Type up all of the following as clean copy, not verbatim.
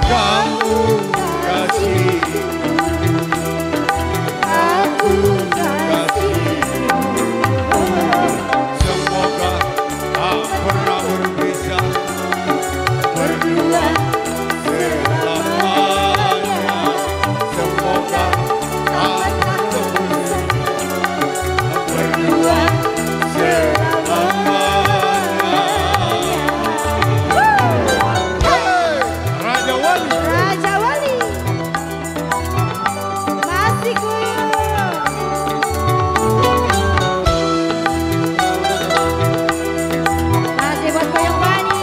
kamu kasih, aku kasih. Semoga tak pernah berpisah, berdua selamanya. Semoga tak pernah berdua selamanya. Hey, Rajawali. Rajawali. Masih kuyup. Masih buat goyang Fani.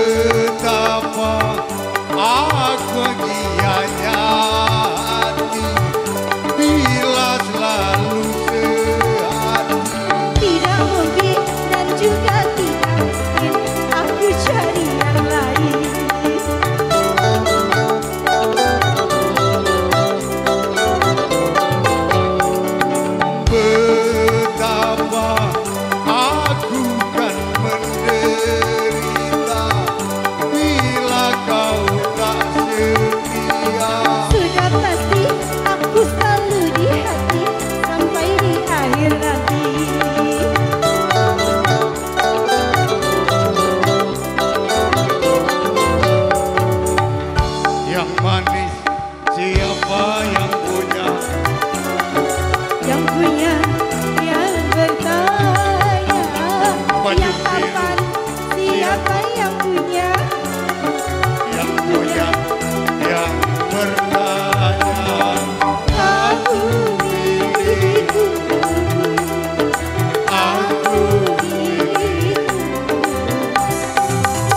Betapa aku menyayati bila selalu sehati. Tidak mungkin dan juga tidak mungkin aku cari yang lain. Betapa aku kan menderita bila kau tak setia. Sudah pasti aku selalu di hati sampai di akhir nanti. Yang manis siapa yang punya? Yang punya yang bertanya, Baju yang kapan siapa yang punya? Yang punya yang bertanya. Aku milikku, Aku milikku,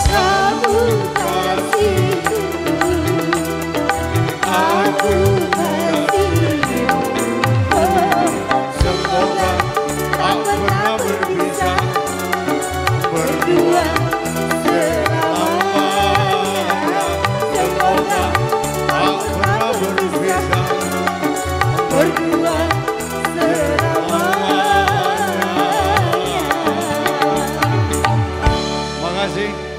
kamu kasihku, aku kasihku. Oh, semoga tak pernah berpisah, berdua selamanya. Semoga tak pernah berpisah, berdua selamanya. Makasih.